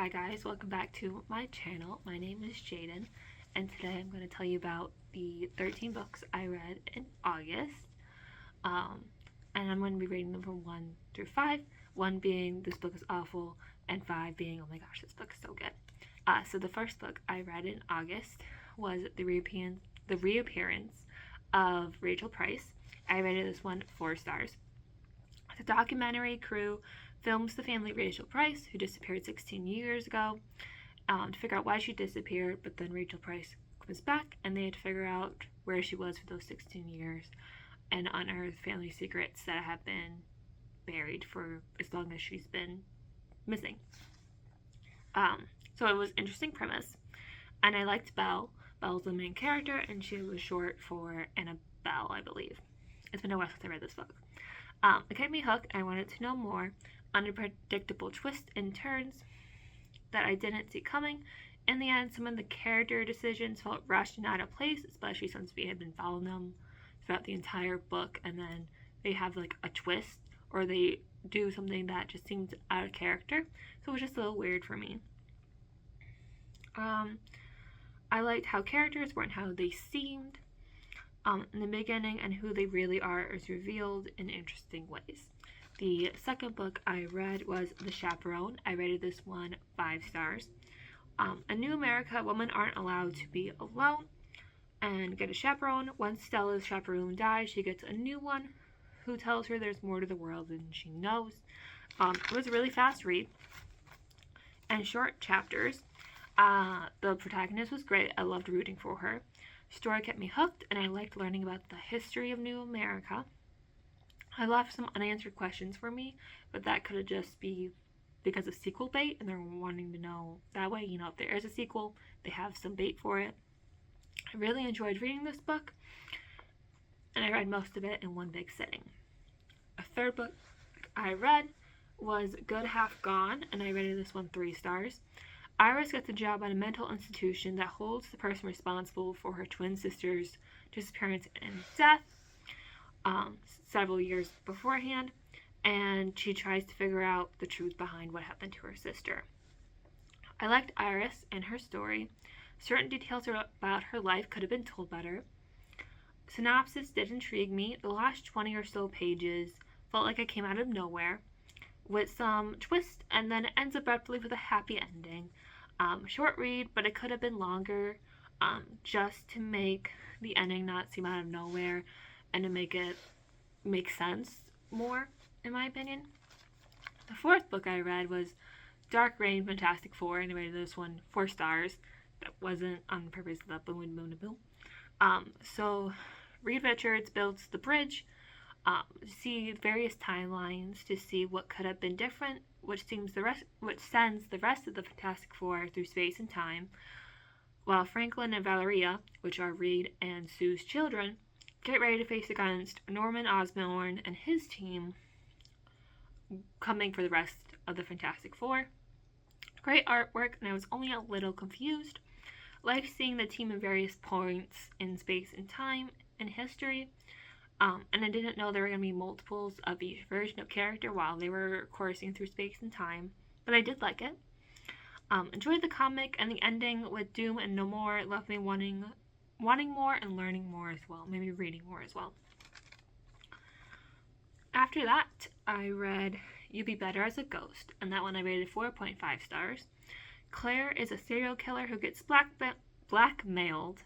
Hi guys, welcome back to my channel. My name is Jaden, and today I'm going to tell you about the 13 books I read in August. And I'm going to be rating them from 1 through 5, 1 being this book is awful, and 5 being oh my gosh, this book is so good. So the first book I read in August was The Reappearance of Rachel Price. I rated this one 4 stars. The documentary crew films the family of Rachel Price, who disappeared 16 years ago, to figure out why she disappeared, but then Rachel Price comes back, and they had to figure out where she was for those 16 years and unearth family secrets that have been buried for as long as she's been missing. So it was an interesting premise, and I liked Belle. Belle's the main character, and she was short for Annabelle, I believe. It's been a while since I read this book. It kept me hooked. I wanted to know more. Unpredictable twists and turns that I didn't see coming. In the end, some of the character decisions felt rushed and out of place, especially since we had been following them throughout the entire book, and then they have like a twist or they do something that just seems out of character. So it was just a little weird for me. I liked how characters weren't how they seemed in the beginning, and who they really are is revealed in interesting ways. The second book I read was The Chaperone. I rated this one 5 stars. In New America, women aren't allowed to be alone and get a chaperone. Once Stella's chaperone dies, she gets a new one who tells her there's more to the world than she knows. It was a really fast read and short chapters. The protagonist was great. I loved rooting for her. Story kept me hooked, and I liked learning about the history of New America. I left some unanswered questions for me, but that could have just be because of sequel bait, and they're wanting to know that way, if there is a sequel, they have some bait for it. I really enjoyed reading this book, and I read most of it in one big sitting. A third book I read was Good Half Gone, and I rated this one 3 stars. Iris gets a job at a mental institution that holds the person responsible for her twin sister's disappearance and death several years beforehand, and she tries to figure out the truth behind what happened to her sister. I liked Iris and her story. Certain details about her life could have been told better. Synopsis did intrigue me. The last 20 or so pages felt like it came out of nowhere with some twist, and then it ends abruptly with a happy ending. Short read, but it could have been longer, just to make the ending not seem out of nowhere and to make it make sense more, in my opinion. The fourth book I read was Dark Reign Fantastic Four, and I rated this one 4 stars. That wasn't on purpose, that boom. So Reed Richards builds the bridge, see various timelines to see what could have been different, which sends the rest of the Fantastic Four through space and time, while Franklin and Valeria, which are Reed and Sue's children, get ready to face against Norman Osborn and his team coming for the rest of the Fantastic Four. Great artwork, and I was only a little confused. Like seeing the team at various points in space and time and history. And I didn't know there were going to be multiples of each version of character while they were coursing through space and time. But I did like it. Enjoyed the comic, and the ending with Doom and No More left me wanting more and learning more as well. Maybe reading more as well. After that, I read You Be Better as a Ghost, and that one I rated 4.5 stars. Claire is a serial killer who gets blackmailed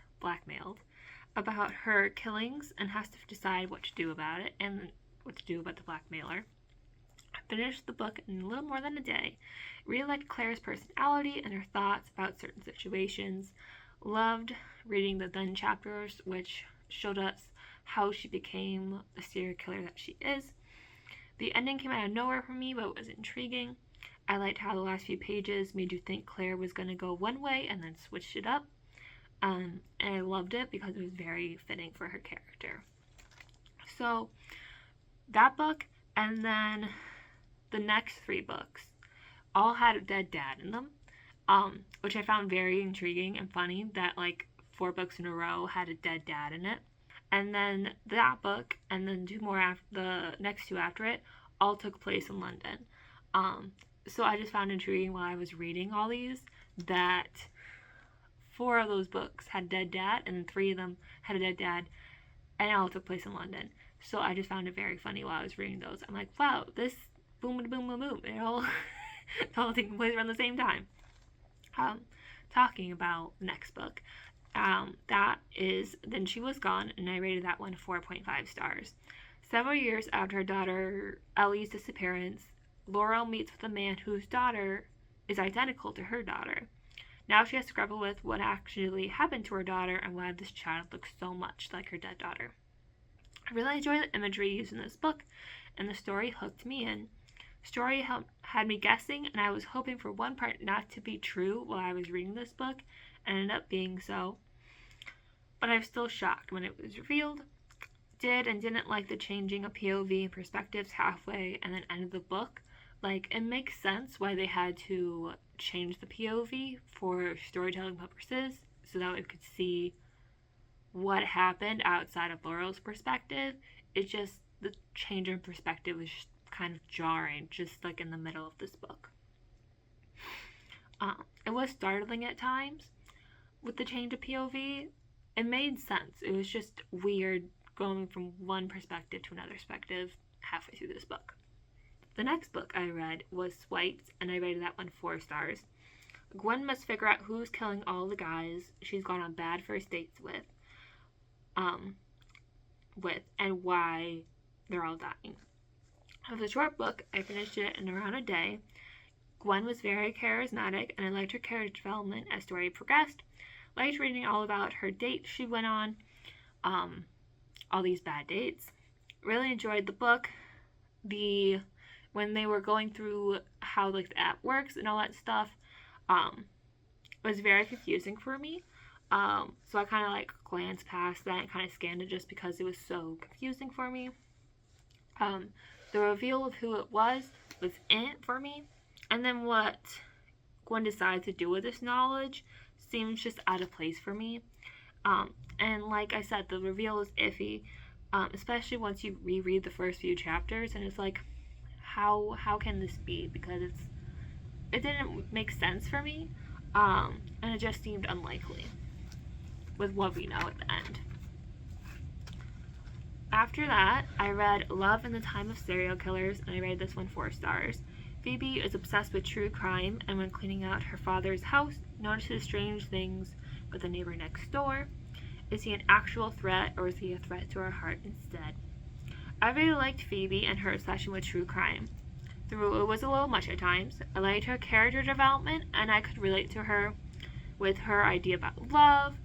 about her killings and has to decide what to do about it and what to do about the blackmailer. I finished the book in a little more than a day. Really liked Claire's personality and her thoughts about certain situations. Loved reading the then chapters, which showed us how she became the serial killer that she is. The ending came out of nowhere for me, but it was intriguing. I liked how the last few pages made you think Claire was going to go one way and then switched it up. And I loved it because it was very fitting for her character. So that book, and then the next 3 books all had a dead dad in them, which I found very intriguing and funny that like 4 books in a row had a dead dad in it. And then that book, and then 2 more after the next 2 after it, all took place in London. So I just found intriguing while I was reading all these that 4 of those books had a dead dad, and 3 of them had a dead dad, and it all took place in London. So I just found it very funny while I was reading those. I'm like, wow, this boom, boom, boom, boom, it all taking place around the same time. Talking about the next book, that is Then She Was Gone, and I rated that one 4.5 stars. Several years after her daughter Ellie's disappearance, Laurel meets with a man whose daughter is identical to her daughter. Now she has to grapple with what actually happened to her daughter and why this child looks so much like her dead daughter. I really enjoy the imagery used in this book, and the story hooked me in. Story had me guessing, and I was hoping for one part not to be true while I was reading this book, and ended up being so. But I was still shocked when it was revealed. Did and didn't like the changing of POV and perspectives halfway and then ended the book. Like, it makes sense why they had to change the POV for storytelling purposes so that we could see what happened outside of Laurel's perspective. It's just the change in perspective was just kind of jarring, just like in the middle of this book. It was startling at times with the change of POV. It made sense. It was just weird going from one perspective to another perspective halfway through this book. The next book I read was Swiped, and I rated that one 4 stars. Gwen must figure out who's killing all the guys she's gone on bad first dates with and why they're all dying. Of the short book, I finished it in around a day. Gwen was very charismatic, and I liked her character development as story progressed. Liked reading all about her dates she went on, all these bad dates. Really enjoyed the book. When they were going through how like the app works and all that stuff, was very confusing for me. So I kind of like glanced past that and kind of scanned it just because it was so confusing for me. The reveal of who it was in it for me, and then what Gwen decides to do with this knowledge seems just out of place for me. And like I said, the reveal is iffy, especially once you reread the first few chapters, and it's like, how can this be? Because it didn't make sense for me, and it just seemed unlikely with what we know at the end. After that, I read Love in the Time of Serial Killers, and I rated this one 4 stars. Phoebe is obsessed with true crime, and when cleaning out her father's house, notices strange things with the neighbor next door. Is he an actual threat, or is he a threat to her heart instead? I really liked Phoebe and her obsession with true crime. Though it was a little much at times, I liked her character development, and I could relate to her with her idea about love,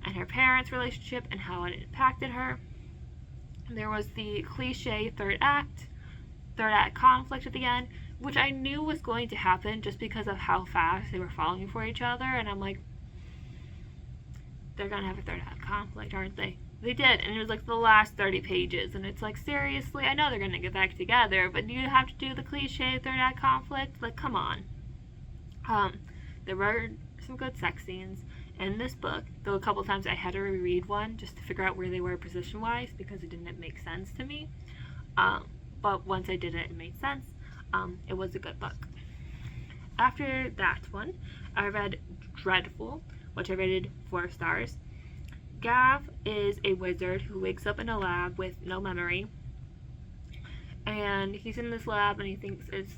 and her parents' relationship, and how it impacted her. There was the cliche third act conflict at the end, which I knew was going to happen just because of how fast they were falling for each other, and I'm like, they're gonna have a third act conflict, aren't they? They did, and it was like the last 30 pages, and it's like, seriously, I know they're gonna get back together, but do you have to do the cliche third act conflict? Like, come on. There were some good sex scenes in this book, though a couple times I had to reread one just to figure out where they were position-wise because it didn't make sense to me. But once I did it, it made sense. It was a good book. After that one, I read Dreadful, which I rated 4 stars. Gav is a wizard who wakes up in a lab with no memory. And he's in this lab and he thinks it's,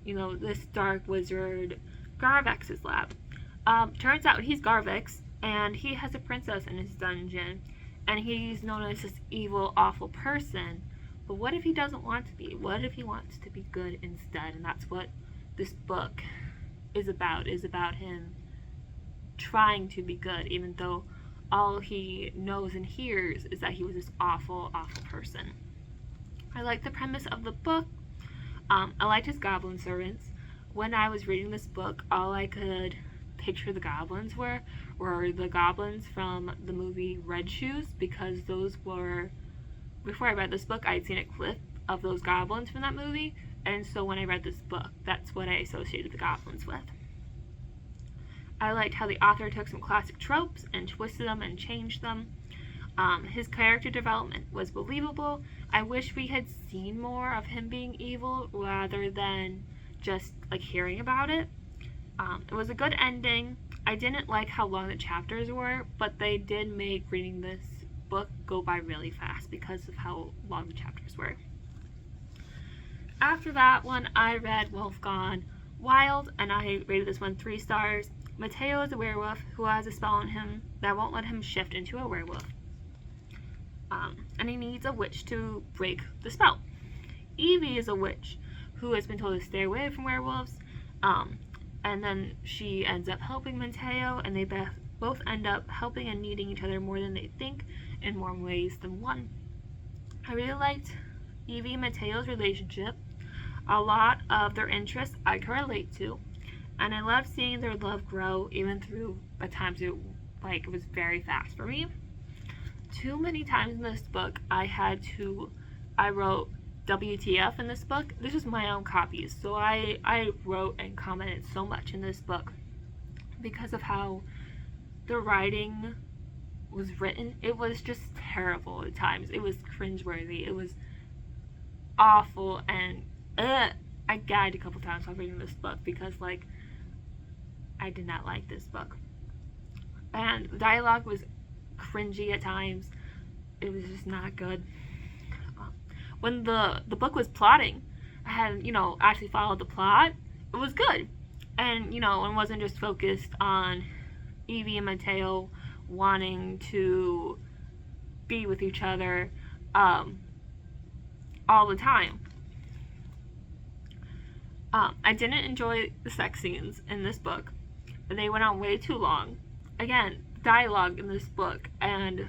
this dark wizard Garvex's lab. Turns out he's Garvex, and he has a princess in his dungeon, and he's known as this evil, awful person. But what if he doesn't want to be? What if he wants to be good instead? And that's what this book is about him trying to be good, even though all he knows and hears is that he was this awful, awful person. I like the premise of the book. I liked his goblin servants. When I was reading this book, all I could picture the goblins were the goblins from the movie Red Shoes, because those were, before I read this book, I had seen a clip of those goblins from that movie, and so when I read this book, that's what I associated the goblins with. I liked how the author took some classic tropes and twisted them and changed them. His character development was believable. I wish we had seen more of him being evil rather than just like hearing about it. It was a good ending. I didn't like how long the chapters were, but they did make reading this book go by really fast because of how long the chapters were. After that one, I read Wolf Gone Wild, and I rated this one 3 stars. Mateo is a werewolf who has a spell on him that won't let him shift into a werewolf. And he needs a witch to break the spell. Evie is a witch who has been told to stay away from werewolves. And then she ends up helping Mateo, and they both end up helping and needing each other more than they think, in more ways than one. I really liked Evie and Mateo's relationship. A lot of their interests I can relate to, and I loved seeing their love grow, even through at times it was very fast for me. Too many times in this book I wrote WTF in this book. This was my own copies, so I wrote and commented so much in this book because of how the writing was written. It was just terrible at times. It was cringeworthy. It was awful, and I gagged a couple times while reading this book because I did not like this book. And the dialogue was cringy at times. It was just not good. When the book was plotting, I had, actually followed the plot. It was good. And, it wasn't just focused on Evie and Mateo wanting to be with each other all the time. I didn't enjoy the sex scenes in this book. They went on way too long. Again, dialogue in this book and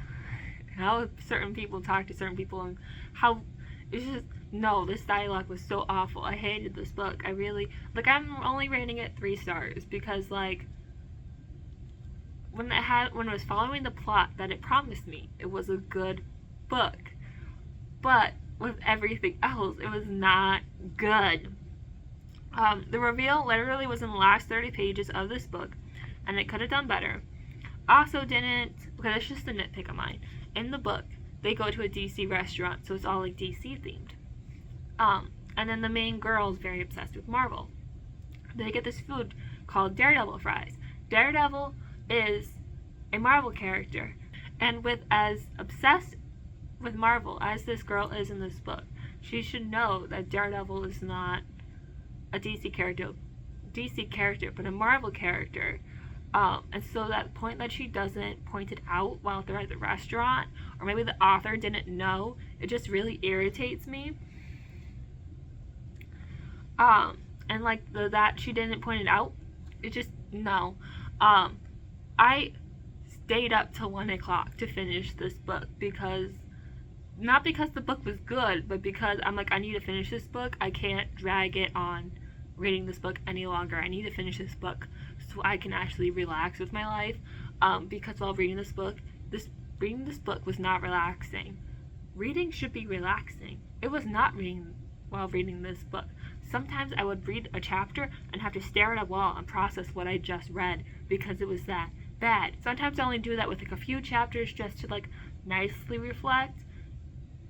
how certain people talk to certain people and how it's just, no, this dialogue was so awful. I hated this book. I really, I'm only rating it 3 stars because when it was following the plot that it promised me, it was a good book. But with everything else, it was not good. The reveal literally was in the last 30 pages of this book, and it could have done better. Also didn't, because it's just a nitpick of mine, in the book, they go to a DC restaurant, so it's all DC themed. And then the main girl is very obsessed with Marvel. They get this food called Daredevil fries. Daredevil is a Marvel character, and with as obsessed with Marvel as this girl is in this book, she should know that Daredevil is not a DC character, but a Marvel character. And so that point that she doesn't point it out while they're at the restaurant, or maybe the author didn't know, it just really irritates me. And that she didn't point it out, it just, no. I stayed up till 1 o'clock to finish this book not because the book was good, but because I'm I need to finish this book. I can't drag it on reading this book any longer. I need to finish this book so I can actually relax with my life, because while reading this book was not relaxing. Reading should be relaxing. It was not while reading this book. Sometimes I would read a chapter and have to stare at a wall and process what I just read because it was that bad. Sometimes I only do that with a few chapters just to nicely reflect.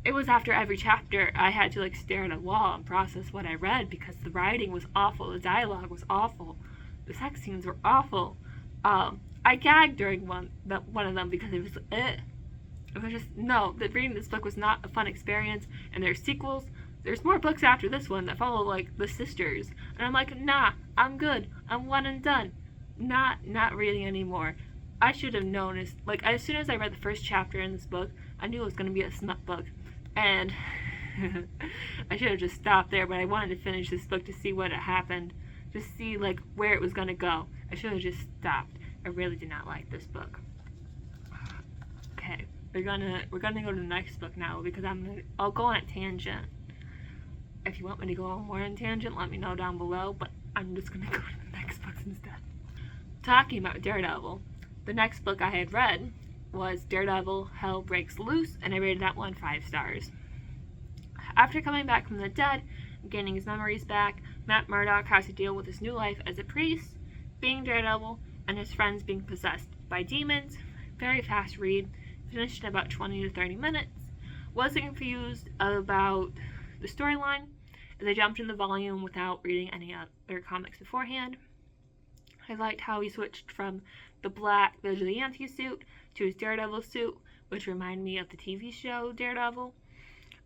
It was after every chapter I had to stare at a wall and process what I read because the writing was awful, the dialogue was awful, the sex scenes were awful. I gagged during one of them because it was just, no, reading this book was not a fun experience. And there's sequels. There's more books after this one that follow the sisters, and I'm nah, I'm good. I'm one and done. Not reading anymore. I should have known as soon as I read the first chapter in this book, I knew it was going to be a smut book. And I should have just stopped there, but I wanted to finish this book to see what had happened, to see where it was going to go. I should have just stopped. I really did not like this book. Okay, we're gonna go to the next book now because I'll go on a tangent. If you want me to go on more on tangent, let me know down below, but I'm just gonna go to the next books instead. Talking about Daredevil, the next book I had read was Daredevil Hell Breaks Loose, and I rated that one 5 stars. After coming back from the dead and gaining his memories back, Matt Murdock has to deal with his new life as a priest, being Daredevil, and his friends being possessed by demons. Very fast read, finished in about 20 to 30 minutes. Wasn't confused about the storyline. They jumped in the volume without reading any other comics beforehand. I liked how he switched from the black vigilante suit to his Daredevil suit, which reminded me of the TV show Daredevil.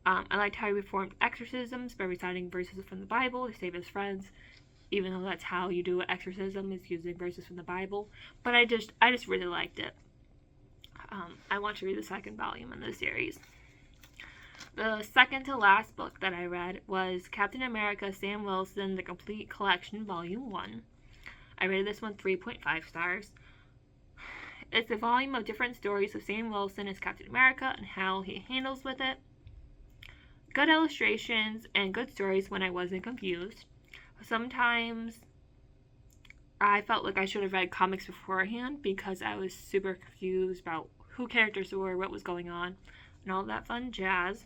I liked how he performed exorcisms by reciting verses from the Bible to save his friends, even though that's how you do an exorcism, is using verses from the Bible. But I just really liked it. I want to read the second volume in this series. The second to last book that I read was Captain America Sam Wilson, The Complete Collection, Volume 1. I rated this one 3.5 stars. It's a volume of different stories of Sam Wilson as Captain America and how he handles with it. Good illustrations and good stories when I wasn't confused. Sometimes I felt like I should have read comics beforehand because I was super confused about who characters were, what was going on, and all that fun jazz.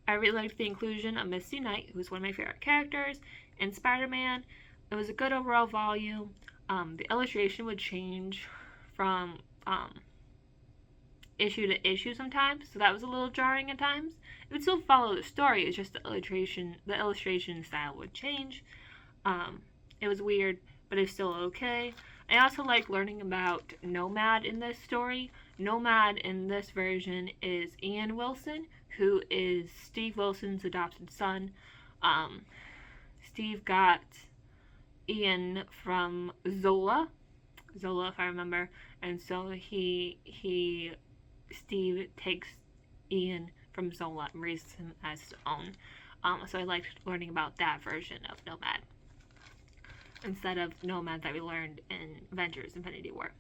I really liked the inclusion of Misty Knight, who was one of my favorite characters, and Spider-Man. It was a good overall volume. The illustration would change from issue to issue sometimes, so that was a little jarring at times. It would still follow the story, it's just the illustration style would change. It was weird, but it's still okay. I also like learning about Nomad in this story. Nomad in this version is Ian Wilson, who is Steve Wilson's adopted son. Steve got Ian from Zola, if I remember, and so Steve takes Ian from Zola and raises him as his own. So I liked learning about that version of Nomad instead of Nomad that we learned in Avengers Infinity War.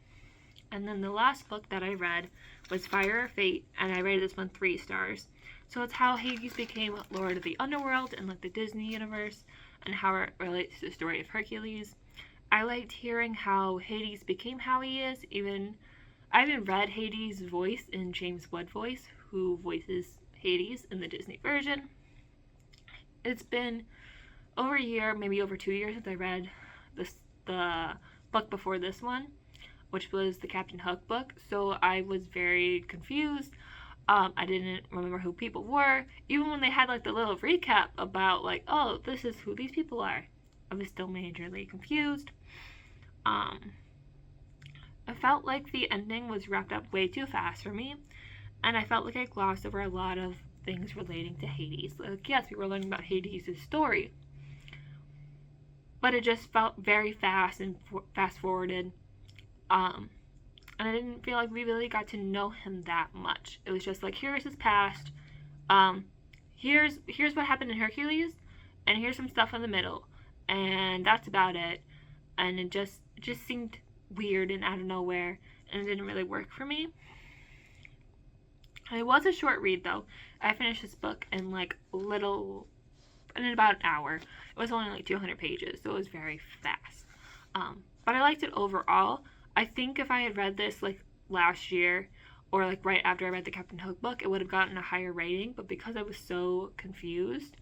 And then the last book that I read was Fire or Fate, and I rated this one 3 stars. So it's how Hades became Lord of the Underworld in like the Disney universe, and how it relates to the story of Hercules. I liked hearing how Hades became how he is. I even read Hades' voice in James Wood voice, who voices Hades in the Disney version. It's been over a year, maybe over 2 years since I read the book before this one, which was the Captain Hook book, so I was very confused. I didn't remember who people were. Even when they had like the little recap about like, oh, this is who these people are, I was still majorly confused. I felt like the ending was wrapped up way too fast for me, and I felt like I glossed over a lot of things relating to Hades. Like, yes, we were learning about Hades' story, but it just felt very fast and fast forwarded. And I didn't feel like we really got to know him that much. It was just like, here's his past, here's what happened in Hercules, and here's some stuff in the middle, and that's about it. And it just seemed weird and out of nowhere, and it didn't really work for me. It was a short read though. I finished this book in about an hour. It was only like 200 pages, so it was very fast. But I liked it overall. I think if I had read this like last year, or like right after I read the Captain Hook book, it would have gotten a higher rating, but because I was so confused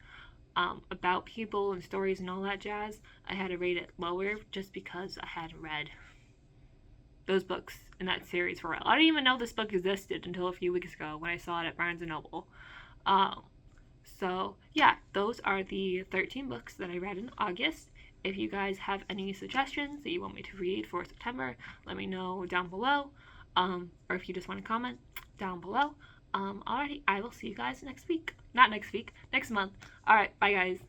about people and stories and all that jazz, I had to rate it lower just because I hadn't read those books in that series for a while. I didn't even know this book existed until a few weeks ago when I saw it at Barnes & Noble. So yeah, those are the 13 books that I read in August. If you guys have any suggestions that you want me to read for September, let me know down below. Or if you just want to comment down below. Alrighty, I will see you guys next week. Not next week, next month. Alright, bye guys.